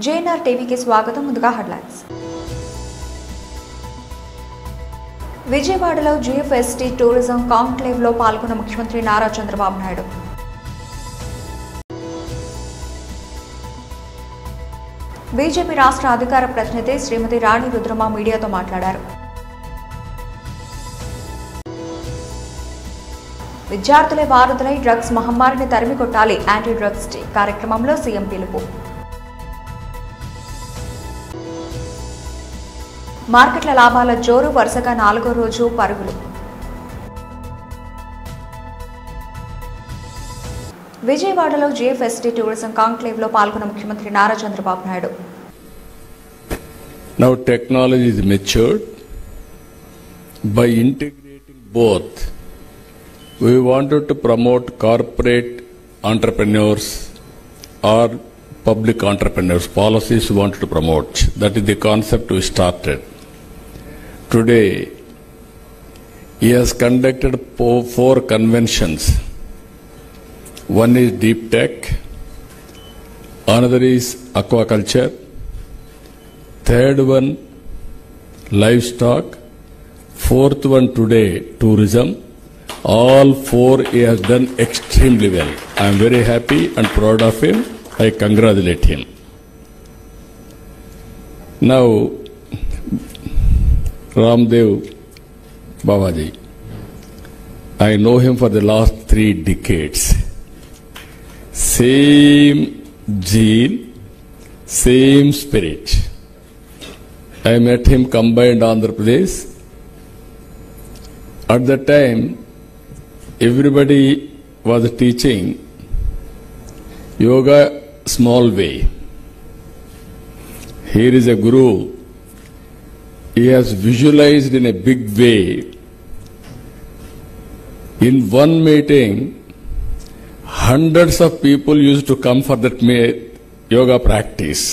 JNR టీవీకి స్వాగతం. ముందుగా హెడ్లైన్స్. విజయవాడలో GFST టూరిజం కాంక్లేవ్ లో పాల్గొన్న ముఖ్యమంత్రి నారా చంద్రబాబు నాయుడు. బీజేపీ రాష్ట్ర అధికార ప్రతినిధి శ్రీమతి రాణి రుద్రమ మీడియాతో మాట్లాడారు. విద్యార్థులే వారధులై డ్రగ్స్ మహమ్మారిని తరిమి కొట్టాలి, యాంటీ డ్రగ్స్ డే కార్యక్రమంలో సీఎం పిలుపు. మార్కెట్ల లాభాల జోరు, వరుసగా 4వ రోజు పరుగులు. విజయవాడలో GFST టూరిజం కాంక్లేవ్ లో పాల్గొన్న ముఖ్యమంత్రి Nara Chandrababu Naidu. Now technology is matured. By integrating both, we wanted to promote corporate entrepreneurs or public entrepreneurs. Policies we wanted to promote. That is the concept we started. Today, he has conducted 4 conventions. One is deep tech, another is aquaculture, third one livestock, fourth one today tourism. All 4 he has done extremely well. I am very happy and proud of him. I congratulate him. Now, Ramdev Babaji, I know him for the last 3 decades. Same zeal, same spirit. I met him combined Andhra Pradesh. At that time, everybody was teaching yoga small way. Here is a guru. He has visualized in a big way. In one meeting, hundreds of people used to come for that yoga practice.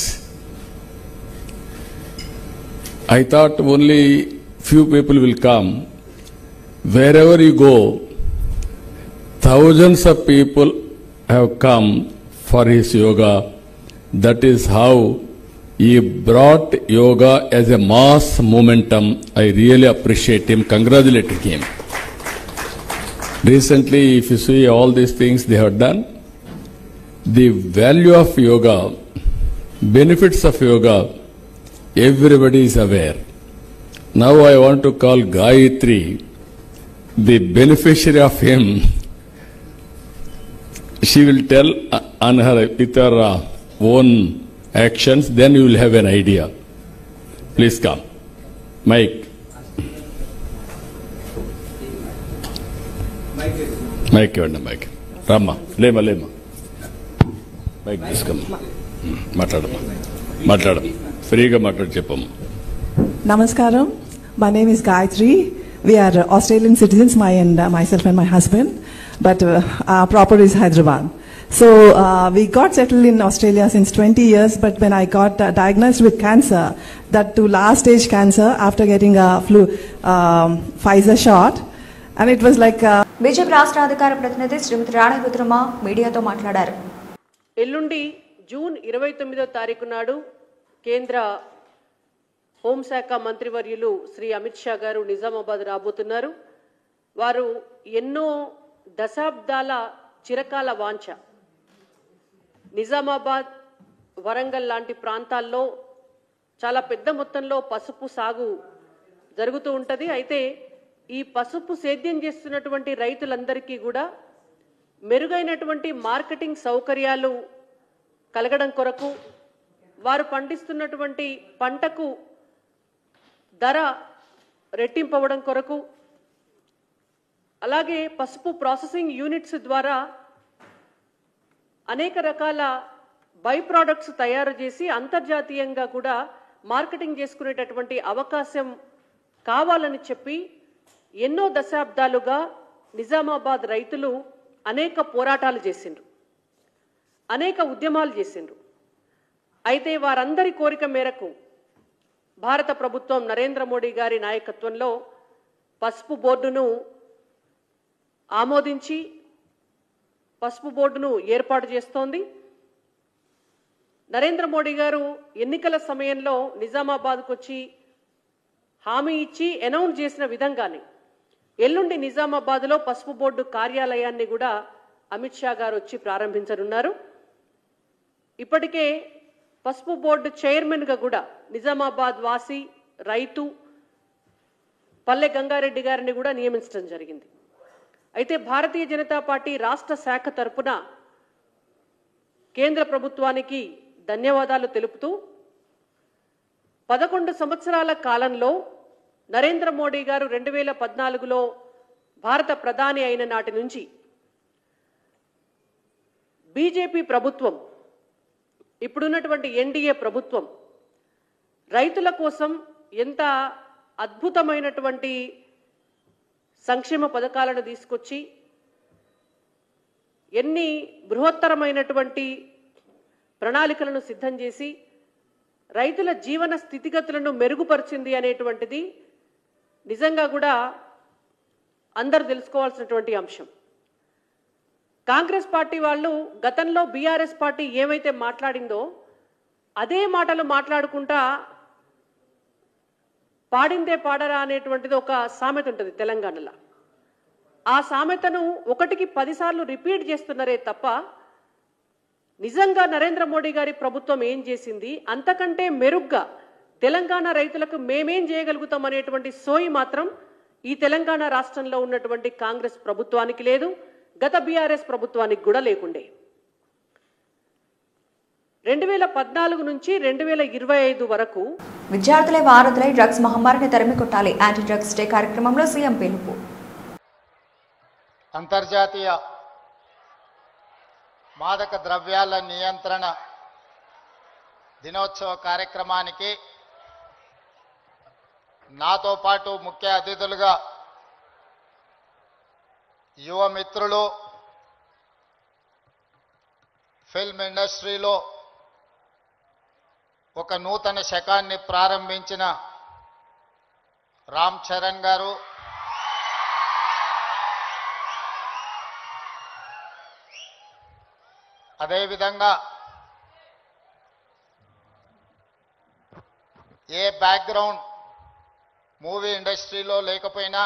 I thought only few people will come. Wherever you go, thousands of people have come for his yoga. That is how he brought yoga as a mass momentum. I really appreciate him, congratulating him. Recently, if you see all these things they have done, the value of yoga, benefits of yoga, everybody is aware. Now I want to call Gayatri, the beneficiary of him. She will tell on her with her own actions, then you will have an idea. Please come. Mike. Mike, Mike. Rama, Lema. Mike, please come. Matadama. Freega matad cheppam. Namaskaram. My name is Gayatri. We are Australian citizens, myself and my husband, but our proper is Hyderabad. So we got settled in Australia since 20 years, but when I got diagnosed with cancer, that to last stage cancer after getting a Pfizer shot, and it was like BJP రాష్ట్ర అధికార ప్రతినిధి శ్రీమతి రాణి రుద్రమ మీడియాతో మాట్లాడారు. ఎల్లుండి June 29వ తారీఖు నాడు కేంద్ర హోంశాఖ మంత్రివర్యులు శ్రీ అమిత్ షా గారు నిజామాబాద్ రాబోతున్నారు. వారు ఎన్నో దశాబ్దాల చిరకాల వాంఛ, నిజామాబాద్, వరంగల్ లాంటి ప్రాంతాల్లో చాలా పెద్ద మొత్తంలో పసుపు సాగు జరుగుతూ ఉంటుంది. అయితే ఈ పసుపు సేద్యం చేస్తున్నటువంటి రైతులందరికీ కూడా మెరుగైనటువంటి మార్కెటింగ్ సౌకర్యాలు కలగడం కొరకు, వారు పండిస్తున్నటువంటి పంటకు ధర రెట్టింపవడం కొరకు, అలాగే పసుపు ప్రాసెసింగ్ యూనిట్స్ ద్వారా అనేక రకాల బై ప్రోడక్ట్స్ తయారు చేసి అంతర్జాతీయంగా కూడా మార్కెటింగ్ చేసుకునేటటువంటి అవకాశం కావాలని చెప్పి ఎన్నో దశాబ్దాలుగా నిజామాబాద్ రైతులు అనేక పోరాటాలు చేసిండ్రు, అనేక ఉద్యమాలు చేసిండ్రు. అయితే వారందరి కోరిక మేరకు భారత ప్రభుత్వం నరేంద్ర మోడీ గారి నాయకత్వంలో పసుపు బోర్డును ఆమోదించి పసుపు బోర్డును ఏర్పాటు చేస్తోంది. నరేంద్ర మోడీ గారు ఎన్నికల సమయంలో నిజామాబాద్కు వచ్చి హామీ ఇచ్చి అనౌన్స్ చేసిన విధంగానే ఎల్లుండి నిజామాబాద్లో పసుపు బోర్డు కార్యాలయాన్ని కూడా అమిత్ షా గారు వచ్చి ప్రారంభించనున్నారు. ఇప్పటికే పసుపు బోర్డు చైర్మన్గా కూడా నిజామాబాద్ వాసి రైతు పల్లె గంగారెడ్డి గారిని కూడా నియమించడం జరిగింది. అయితే భారతీయ జనతా పార్టీ రాష్ట్ర శాఖ తరపున కేంద్ర ప్రభుత్వానికి ధన్యవాదాలు తెలుపుతూ 11 సంవత్సరాల కాలంలో నరేంద్ర మోడీ గారు 2014లో భారత ప్రధాని అయిన నాటి నుంచి బీజేపీ ప్రభుత్వం, ఇప్పుడున్నటువంటి ఎన్డీఏ ప్రభుత్వం రైతుల కోసం ఎంత అద్భుతమైనటువంటి సంక్షేమ పథకాలను తీసుకొచ్చి ఎన్ని బృహత్తరమైనటువంటి ప్రణాళికలను సిద్ధం చేసి రైతుల జీవన స్థితిగతులను మెరుగుపరిచింది అనేటువంటిది నిజంగా కూడా అందరూ తెలుసుకోవాల్సినటువంటి అంశం. కాంగ్రెస్ పార్టీ వాళ్ళు గతంలో బీఆర్ఎస్ పార్టీ ఏమైతే మాట్లాడిందో అదే మాటలు మాట్లాడుకుంటా పాడిందే పాడరా అనేటువంటిది ఒక సామెత ఉంటుంది తెలంగాణలో. ఆ సామెతను 1కి 10 సార్లు రిపీట్ చేస్తున్నారే తప్ప నిజంగా నరేంద్ర మోడీ గారి ప్రభుత్వం ఏం చేసింది, అంతకంటే మెరుగ్గా తెలంగాణ రైతులకు మేమేం చేయగలుగుతాం అనేటువంటి సోయి మాత్రం ఈ తెలంగాణ రాష్ట్రంలో ఉన్నటువంటి కాంగ్రెస్ ప్రభుత్వానికి లేదు, గత బీఆర్ఎస్ ప్రభుత్వానికి కూడా లేకుండే. 2014 నుంచి 2025 వరకు విద్యార్థులే వారధులై డ్రగ్స్ మహమ్మారిని తరిమికొట్టాలి. యాంటీ డ్రగ్స్ డే కార్యక్రమంలో సీఎం పిలుపు. అంతర్జాతీయ మాదక ద్రవ్యాల నియంత్రణ దినోత్సవ కార్యక్రమానికి నాతో పాటు ముఖ్య అతిథులుగా యువ మిత్రులు, ఫిల్మ్ ఇండస్ట్రీలో ఒక నూతన శకాన్ని ప్రారంభించిన రామ్ చరణ్ గారు, అదేవిధంగా ఏ బ్యాక్గ్రౌండ్ మూవీ ఇండస్ట్రీలో లేకపోయినా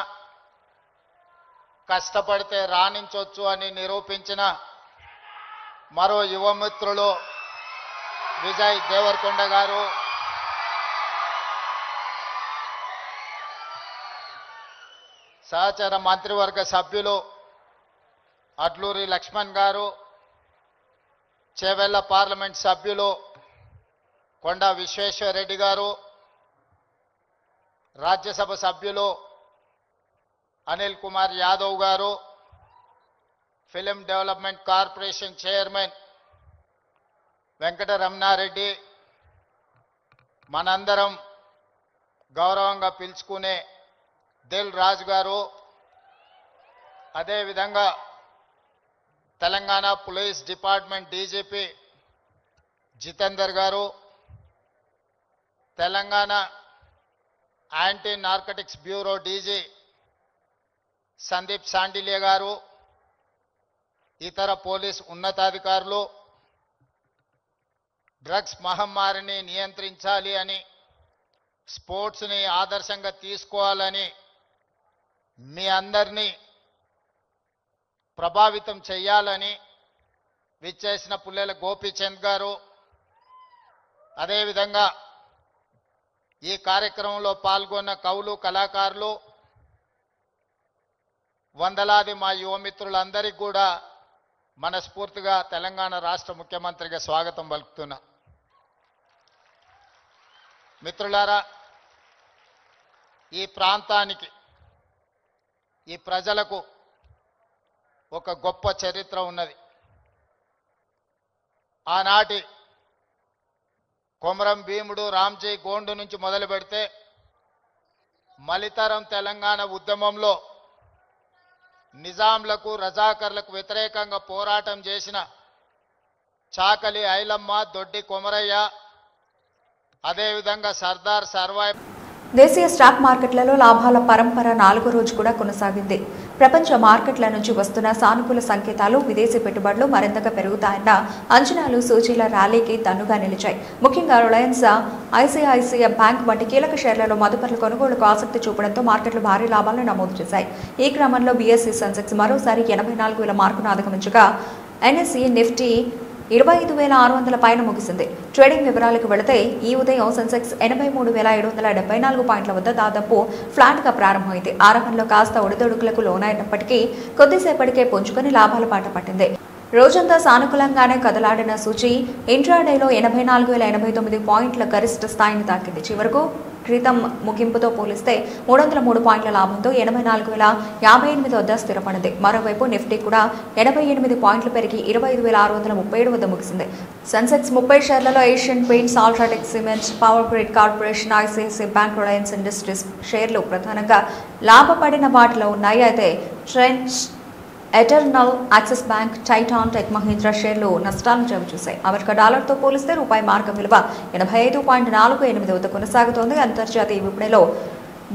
కష్టపడితే రాణించవచ్చు అని నిరూపించిన మరో యువమిత్రులు విజయ్ దేవరకొండ గారు, సహచర మంత్రివర్గ సభ్యులు అడ్లూరి లక్ష్మణ్ గారు, చేవెళ్ల పార్లమెంట్ సభ్యులు కొండా విశ్వేశ్వరరెడ్డి గారు, రాజ్యసభ సభ్యులు అనిల్ కుమార్ యాదవ్ గారు, film development corporation chairman Venkataramana Reddy, మనందరం గౌరవంగా పిలుచుకునే దిల్ రాజు గారు, అదేవిధంగా Telangana police department DGP Jitender గారు, Telangana anti narcotics bureau DG Sandeep Shandilya గారు, ఇతర పోలీస్ ఉన్నతాధికారులు డ్రగ్స్ మహమ్మారిని నియంత్రించాలి అని, స్పోర్ట్స్ని ఆదర్శంగా తీసుకోవాలని, మీ అందరినీ ప్రభావితం చేయాలని విచ్చేసిన పుల్లెల గోపీచంద్ గారు, అదేవిధంగా ఈ కార్యక్రమంలో పాల్గొన్న కవులు, కళాకారులు, వందలాది మా యువమిత్రులందరికీ కూడా మనస్ఫూర్తిగా తెలంగాణ రాష్ట్ర ముఖ్యమంత్రిగా స్వాగతం పలుకుతున్నా. మిత్రులారా, ఈ ప్రాంతానికి, ఈ ప్రజలకు ఒక గొప్ప చరిత్ర ఉన్నది. ఆనాటి కొమరం భీముడు, రామ్జీ గోండు నుంచి మొదలు పెడితే మలితరం తెలంగాణ ఉద్యమంలో నిజాంలకు, రజాకర్లకు వ్యతిరేకంగా పోరాటం చేసిన చాకలి ఐలమ్మ, దొడ్డి కొమరయ్య, అదేవిధంగా సర్దార్ సర్వాయి. దేశీయ స్టాక్ మార్కెట్లలో లాభాల పరంపర 4వ రోజు కూడా కొనసాగింది. ప్రపంచ మార్కెట్ల నుంచి వస్తున్న సానుకూల సంకేతాలు విదేశీ పెట్టుబడులు మరింతగా పెరుగుతాయన్న అంచనాలు సూచీల ర్యాలీకి దన్నుగా నిలిచాయి. ముఖ్యంగా రిలయన్స్, ఐసిఐసిఐ బ్యాంక్ వంటి కీలక షేర్లలో మదుపర్ల కొనుగోలుకు ఆసక్తి చూపడంతో మార్కెట్లు భారీ లాభాలను నమోదు చేశాయి. ఈ క్రమంలో బీఎస్ఈ సెన్సెక్స్ మరోసారి 84,000 మార్కును అధిగమించగా ఎన్ఎస్ఈ నిఫ్టీ 25,600 పైన ముగిసింది. ట్రేడింగ్ వివరాలకు వెళితే ఈ ఉదయం సెన్సెక్స్ 83,774 పాయింట్ల వద్ద దాదాపు ఫ్లాట్గా ప్రారంభమైంది. ఆరంభంలో కాస్త ఒడిదొడుకులకు లోనైనప్పటికీ కొద్దిసేపటికే పుంజుకొని లాభాల బాట పట్టింది. రోజంతా సానుకూలంగానే కదలాడిన సూచీ ఇంట్రాడేలో 84,089 పాయింట్ల గరిష్ట స్థాయిని తాకింది. చివరకు క్రితం ముగింపుతో పోలిస్తే 303 పాయింట్ల లాభంతో 84,058 వద్ద స్థిరపడింది. మరోవైపు నిఫ్టీ కూడా 88 పాయింట్లు పెరిగి 25,637 వద్ద ముగిసింది. సెన్సెక్స్ 30 షేర్లలో Asian paints, UltraTech cements, power grid corporation, ICICI bank, Reliance industries షేర్లు ప్రధానంగా లాభపడిన వాటిలో ఉన్నాయి. అయితే trends, eternal, axis bank, Titan, tech Mahindra షేర్లు నష్టాలను చవిచూశాయి. అమెరికా డాలర్తో పోలిస్తే రూపాయి మార్గం విలువ 85.48 వద్ద కొనసాగుతోంది. అంతర్జాతీయ విపణిలో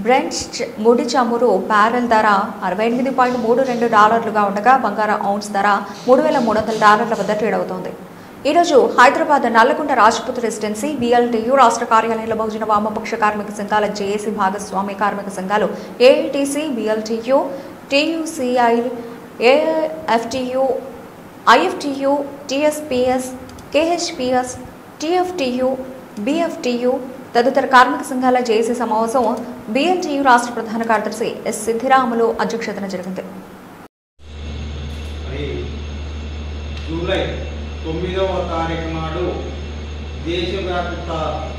బ్రెంట్ ముడి చమురు బ్యారెల్ ధర $68.32 ఉండగా బంగారం ఔన్స్ ధర $3,300 వద్ద ట్రేడ్ అవుతోంది. ఈరోజు హైదరాబాద్ నల్లగొండ రాజ్పుత్ రెసిడెన్సీ BLTU రాష్ట్ర కార్యాలయంలో బహుజన వామపక్ష కార్మిక సంఘాల జేఏసీ భాగస్వామి కార్మిక సంఘాలు AITC, BLTU, TUCI, AFTU, IFTU, TSPS, KHPS, TFTU, BFTU తదితర కార్మిక సంఘాల జేఏసీ సమావేశం BLTU రాష్ట్ర ప్రధాన కార్యదర్శి ఎస్ సిద్ధిరాములు అధ్యక్షతన జరిగింది. జూలై 9వ తారీఖు నాడు దేశవ్యాప్త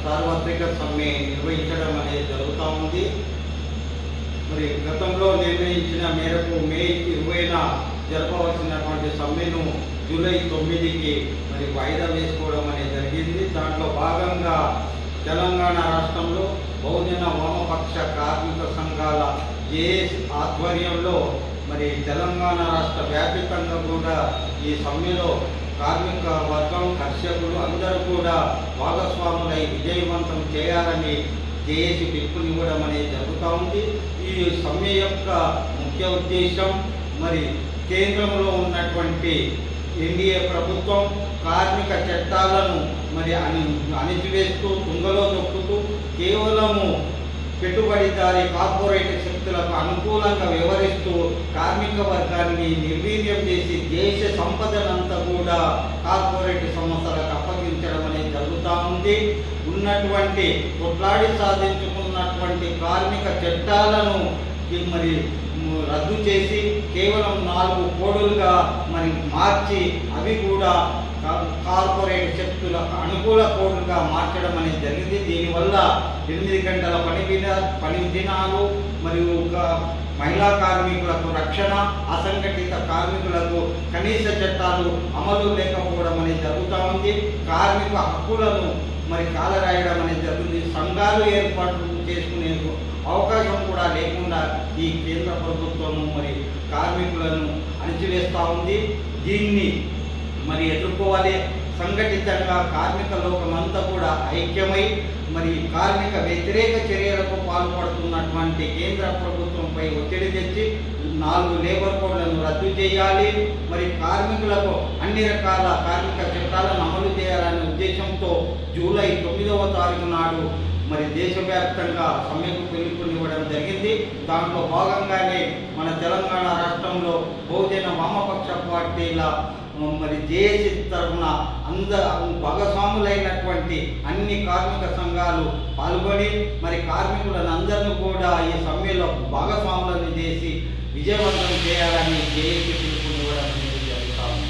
సార్వత్రిక సమ్మె నిర్వహించడం అనేది జరుగుతూ ఉంది. మరి గతంలో నిర్ణయించిన మేరకు మే 20న జరపవలసినటువంటి సమ్మెను జూలై 9కి మరి వాయిదా వేసుకోవడం అనేది జరిగింది. దాంట్లో భాగంగా తెలంగాణ రాష్ట్రంలో బహుజన వామపక్ష కార్మిక సంఘాల జేఏసీ ఆధ్వర్యంలో మరి తెలంగాణ రాష్ట్ర వ్యాప్తంగా కూడా ఈ సమ్మెలో కార్మిక వర్గం, కర్షకులు అందరూ కూడా భాగస్వాములై విజయవంతం చేయాలని జేఏసీ పిలుపునివ్వడం అనేది జరుగుతూ ఉంది. ఈ సమ్మె యొక్క ముఖ్య ఉద్దేశం మరి కేంద్రంలో ఉన్నటువంటి ఎన్డీఏ ప్రభుత్వం కార్మిక చట్టాలను మరి అణిచివేస్తూ తుంగలో తొక్కుతూ కేవలము పెట్టుబడిదారి కార్పొరేట్ శక్తులకు అనుకూలంగా వ్యవహరిస్తూ కార్మిక వర్గాన్ని నిర్వీర్యం చేసి దేశ సంపదనంతా కూడా కార్పొరేట్ సంస్థలకు అప్పగించడం అనేది జరుగుతూ ఉంది. ఉన్నటువంటి కొట్లాడి సాధించుకున్నటువంటి కార్మిక చట్టాలను మరి రద్దు చేసి కేవలం 4 కోడులుగా మరి మార్చి అవి కూడా కార్పొరేట్ శక్తులకు అనుకూల కోడ్లుగా మార్చడం అనేది జరిగింది. దీనివల్ల 8 గంటల పని దినాలు మరియు మహిళా కార్మికులకు రక్షణ, అసంఘటిత కార్మికులకు కనీస చట్టాలు అమలు లేకపోవడం అనేది జరుగుతూ ఉంది. కార్మిక హక్కులను మరి కాలరాయడం అనేది జరుగుతుంది. సంఘాలు ఏర్పాటు చేసుకునే అవకాశం కూడా లేకుండా ఈ కేంద్ర ప్రభుత్వము మరి కార్మికులను అణిచివేస్తూ ఉంది. దీన్ని మరి ఎదుర్కోవాలి. సంఘటితంగా కార్మిక లోకమంతా కూడా ఐక్యమై మరి కార్మిక వ్యతిరేక చర్యలకు పాల్పడుతున్నటువంటి కేంద్ర ప్రభుత్వంపై ఒత్తిడి తెచ్చి 4 లేబర్ కోడ్లను రద్దు చేయాలి. మరి కార్మికులకు అన్ని రకాల కార్మిక చట్టాలను అమలు చేయాలనే ఉద్దేశంతో జూలై 9వ తారీఖు నాడు మరి దేశవ్యాప్తంగా సమ్మెకు పిలుపునివ్వడం జరిగింది. దాంట్లో భాగంగానే మన తెలంగాణ రాష్ట్రంలో బహుజన వామపక్ష పార్టీల మరి జేఏసీ తరఫున భాగస్వాములైనటువంటి అన్ని కార్మిక సంఘాలు పాల్గొని మరి కార్మికులను అందరినీ కూడా ఈ సమ్మెలో భాగస్వాములను చేసి విజయవంతం చేయాలని జేఏసీ పిలుపునివ్వడం జరుగుతాము.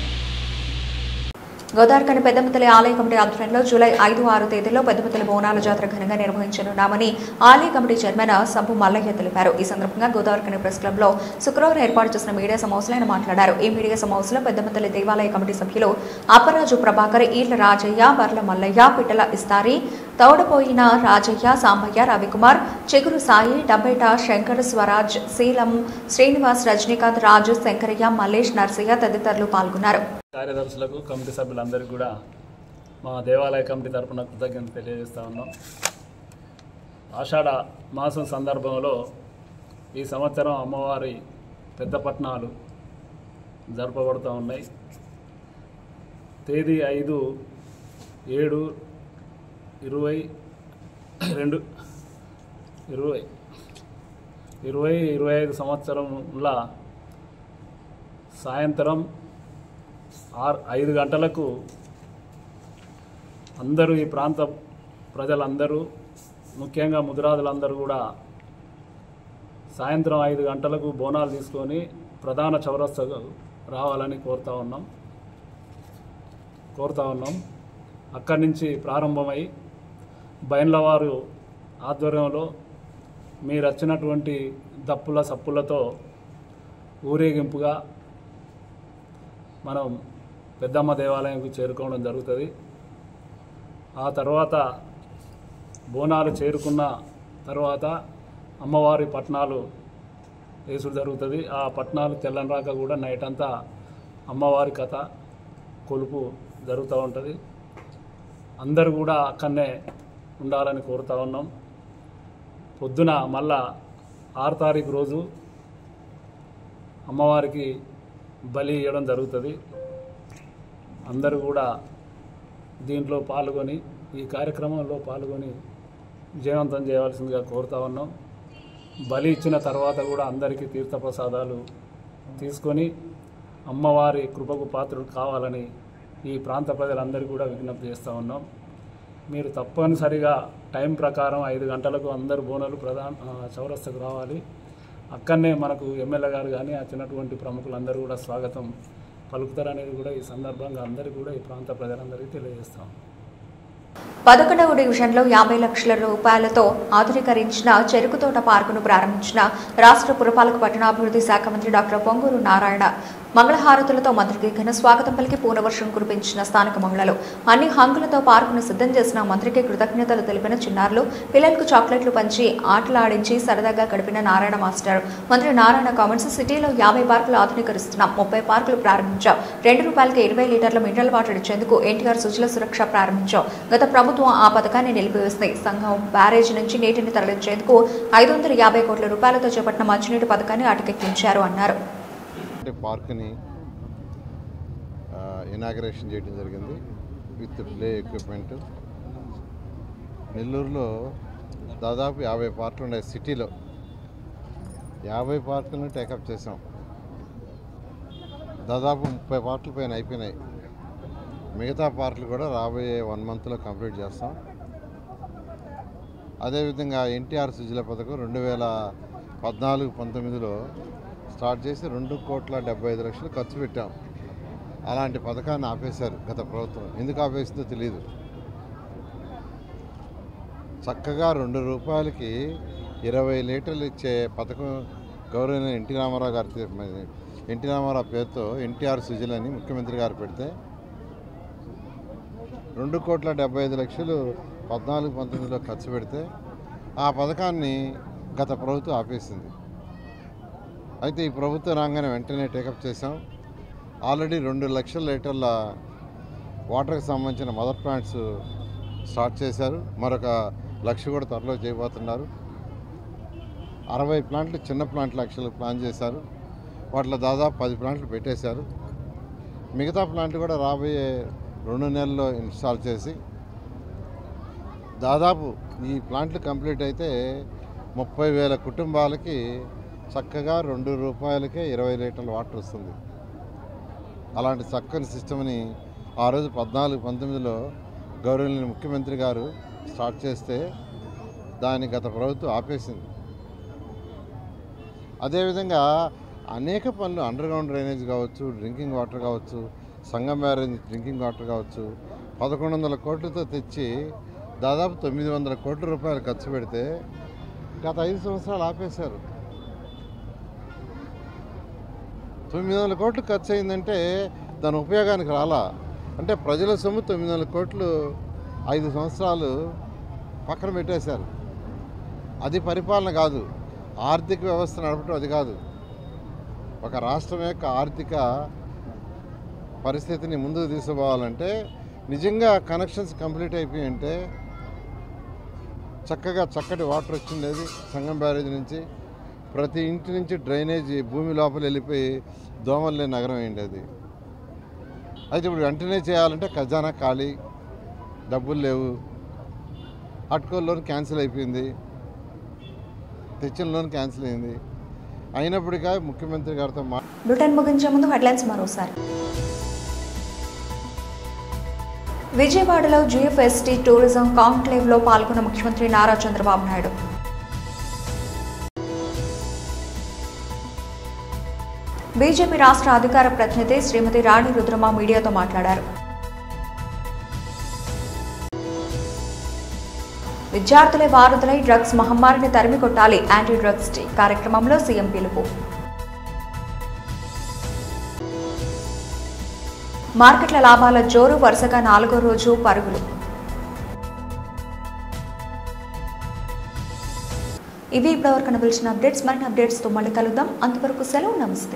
గోదావరిఖని పెద్దమతల్లి ఆలయ కమిటీ ఆధ్వర్యంలో జూలై 5-6 తేదీల్లో పెద్దమతల్లి బోనాల జాతర ఘనంగా నిర్వహించనున్నామని ఆలయ కమిటీ చైర్మన్ సంభు మల్లయ్య తెలిపారు. ఈ సందర్భంగా గోదావరిఖని ప్రెస్ క్లబ్ లో శుక్రవారం ఏర్పాటు చేసిన మీడియా సమావేశంలో ఆయన మాట్లాడారు. ఈ మీడియా సమావేశంలో పెద్దమతల్లి దేవాలయ కమిటీ సభ్యులు అప్పరాజు ప్రభాకర్, ఈళ్ల రాజయ్య, బర్ల మల్లయ్య, పిట్టల ఇస్తారి, తౌడపోయిన రాజయ్య, సాంబయ్య, రవికుమార్, చెగురు సాయి, డబ్బేట శంకర్, స్వరాజ్, శీలం, శ్రీనివాస్, రజనీకాంత్, రాజు, శంకరయ్య, మల్లేష్, నర్సయ్య తదితరులు పాల్గొన్నారు. కార్యదర్శులకు, కమిటీ సభ్యులందరికీ కూడా మా దేవాలయ కమిటీ తరఫున కృతజ్ఞతలు తెలియజేస్తూ ఉన్నాం. ఆషాఢ మాసం సందర్భంలో ఈ సంవత్సరం అమ్మవారి పెద్ద పట్టణాలు జరపబడుతూ ఉన్నాయి. తేదీ 5/7/2025 సంవత్సరంలో సాయంత్రం 5 గంటలకు అందరూ ఈ ప్రాంత ప్రజలందరూ ముఖ్యంగా ముదిరాజులందరూ కూడా సాయంత్రం 5 గంటలకు బోనాలు తీసుకొని ప్రధాన చౌరస్తాకు రావాలని కోరుతా ఉన్నాం. అక్కడి నుంచి ప్రారంభమై బైన్లవారు ఆధ్వర్యంలో మీరు వచ్చినటువంటి దప్పుల సప్పులతో ఊరేగింపుగా మనం పెద్దమ్మ దేవాలయంకు చేరుకోవడం జరుగుతుంది. ఆ తర్వాత బోనాలు చేరుకున్న తర్వాత అమ్మవారి పట్నాలు వేసుడు జరుగుతుంది. ఆ పట్నాలు తెల్లని కూడా నైట్ అంతా అమ్మవారి కథ కొలుపు జరుగుతూ ఉంటుంది. అందరూ కూడా అక్కడనే ఉండాలని కోరుతా ఉన్నాం. పొద్దున మళ్ళా 6 తారీఖు రోజు అమ్మవారికి బలి ఇవ్వడం జరుగుతుంది. అందరూ కూడా దీంట్లో పాల్గొని ఈ కార్యక్రమంలో పాల్గొని విజయవంతం చేయవలసిందిగా కోరుతా ఉన్నాం. బలి ఇచ్చిన తర్వాత కూడా అందరికీ తీర్థప్రసాదాలు తీసుకొని అమ్మవారి కృపకు పాత్రులు కావాలని ఈ ప్రాంత ప్రజలందరికీ కూడా విజ్ఞప్తి చేస్తూ ఉన్నాం. మీరు తప్పనిసరిగా టైం ప్రకారం 5 గంటలకు అందరు బోనాలు చౌరస్తకు రావాలి. అక్కడనే మనకు ఎమ్మెల్యే గారు కానీ వచ్చినటువంటి ప్రముఖులందరూ కూడా స్వాగతం పలుకుతారనేది కూడా ఈ సందర్భంగా అందరికీ కూడా ఈ ప్రాంత ప్రజలందరికీ తెలియజేస్తాం. 11వ డివిజన్లో 50 లక్షల రూపాయలతో ఆధునీకరించిన చెరుకు తోట పార్కును ప్రారంభించిన రాష్ట్ర పురపాలక పట్టణాభివృద్ధి శాఖ మంత్రి డాక్టర్ పొంగూరు నారాయణ మంగళహారతులతో మంత్రికి ఘన స్వాగతం పలికి పూర్ణవర్షం కురిపించిన స్థానిక మహిళలు అన్ని హంగులతో పార్కును సిద్ధం చేసిన మంత్రికి కృతజ్ఞతలు తెలిపిన చిన్నారులు పిల్లలకు చాక్లెట్లు పంచి ఆటలాడించి సరదాగా గడిపిన నారాయణ మాస్టర్. మంత్రి నారాయణ కామెంట్స్ సిటీలో 50 పార్కులు ఆధునీకరిస్తున్నాం, 30 పార్కులు ప్రారంభించాం, ₹2కి 20 లీటర్ల మినరల్ వాటర్ ఇచ్చేందుకు ఎన్టీఆర్ సుజల సురక్ష ప్రారంభించాం. గత ప్రభుత్వం ఆ పథకాన్ని నిలిపివేసింది. సంఘం బ్యారేజ్ నుంచి నీటిని తరలించేందుకు 550 కోట్ల రూపాయలతో చేపట్టిన మంచినీటి పథకాన్ని అటకెక్కించారు అన్నారు. పార్క్ని ఇనాగరేషన్ చేయడం జరిగింది విత్ ప్లే ఎక్విప్మెంట్. నెల్లూరులో దాదాపు 50 పార్కులు ఉన్నాయి. సిటీలో 50 పార్కులను టేకప్ చేసాం. దాదాపు 30 పార్కుల పైన అయిపోయినాయి. మిగతా పార్కులు కూడా రాబోయే 1 మంత్లో కంప్లీట్ చేస్తాం. అదేవిధంగా ఎన్టీఆర్ సుజల పథకం 2014-19లో స్టార్ట్ చేసి 2,75,00,000 ఖర్చు పెట్టాం. అలాంటి పథకాన్ని ఆపేశారు గత ప్రభుత్వం. ఎందుకు ఆపేసిందో తెలియదు. చక్కగా ₹2కి 20 లీటర్లు ఇచ్చే పథకం గౌరవనీయ ఎన్టీ రామారావు పేరుతో ఎన్టీఆర్ సుజల్ అని ముఖ్యమంత్రి గారు పెడితే 2,75,00,000 14-19లో ఖర్చు పెడితే ఆ పథకాన్ని గత ప్రభుత్వం ఆపేసింది. అయితే ఈ ప్రభుత్వం రాగానే వెంటనే టేకప్ చేసాం. ఆల్రెడీ 2 లక్షల లీటర్ల వాటర్కి సంబంధించిన మదర్ ప్లాంట్స్ స్టార్ట్ చేశారు. మరొక 1,00,000 కూడా త్వరలో చేయబోతున్నారు. 60 ప్లాంట్లు చిన్న ప్లాంట్లు లక్షలు ప్లాన్ చేశారు. వాటిలో దాదాపు 10 ప్లాంట్లు పెట్టేశారు. మిగతా ప్లాంట్లు కూడా రాబోయే 2 నెలల్లో ఇన్స్టాల్ చేసి దాదాపు ఈ ప్లాంట్లు కంప్లీట్ అయితే 30,000 కుటుంబాలకి చక్కగా ₹2కే 20 లీటర్ల వాటర్ వస్తుంది. అలాంటి చక్కని సిస్టమ్ని ఆ రోజు 14-19లో గౌరవనీయ ముఖ్యమంత్రి గారు స్టార్ట్ చేస్తే దాన్ని గత ప్రభుత్వం ఆపేసింది. అదేవిధంగా అనేక పనులు అండర్గ్రౌండ్ డ్రైనేజ్ కావచ్చు, డ్రింకింగ్ వాటర్ కావచ్చు, సంగం బ్యారేజ్ డ్రింకింగ్ వాటర్ కావచ్చు 1,100 కోట్లతో తెచ్చి దాదాపు 900 కోట్ల రూపాయలు ఖర్చు పెడితే గత 5 సంవత్సరాలు ఆపేశారు. 900 కోట్లు ఖర్చు అయిందంటే దాని ఉపయోగానికి రాలా. అంటే ప్రజల సొమ్ము 900 కోట్లు 5 సంవత్సరాలు పక్కన పెట్టేశారు. అది పరిపాలన కాదు. ఆర్థిక వ్యవస్థ నడపడం అది కాదు. ఒక రాష్ట్రం యొక్క ఆర్థిక పరిస్థితిని ముందుకు తీసుకుపోవాలంటే నిజంగా కనెక్షన్స్ కంప్లీట్ అయిపోయింటే చక్కగా చక్కటి వాటర్ వచ్చిండేది సంగం బ్యారేజ్ నుంచి. ప్రతి ఇంటి నుంచి డ్రైనేజీ భూమి లోపల వెళ్ళిపోయి దోమలు లేని నగరం అయింది అది. అయితే ఇప్పుడు వెంటనే చేయాలంటే ఖజానా ఖాళీ, డబ్బులు లేవు, అట్కో లోన్ క్యాన్సిల్ అయిపోయింది, తెచ్చిన లోన్ క్యాన్సిల్ అయింది. అయినప్పటికీ ముఖ్యమంత్రి గారితో బ్రిటన్ ముగించే ముందు హెడ్లైన్స్ మరోసారి. విజయవాడలో జిఎఫ్ఎస్టీ టూరిజం కాంక్లేవ్ లో పాల్గొన్న ముఖ్యమంత్రి నారా చంద్రబాబు నాయుడు. బీజేపీ రాష్ట్ర అధికార ప్రతినిధి శ్రీమతి రాణి రుద్రమ మీడియాతో మాట్లాడారు. విద్యార్థులే వారధులై డ్రగ్స్ మహమ్మారిని తరిమి కొట్టాలి, యాంటీ డ్రగ్స్ డే కార్యక్రమంలో సీఎం పిలుపు. మార్కెట్ల లాభాల జోరు, వరుసగా 4వ రోజు పరుగులు. ఇవి ఇప్పటివరకు కనిపించిన అప్డేట్స్. మరిన్ని అప్డేట్స్తో మళ్ళీ కలుద్దాం. అంతవరకు సెలవు, నమస్తే.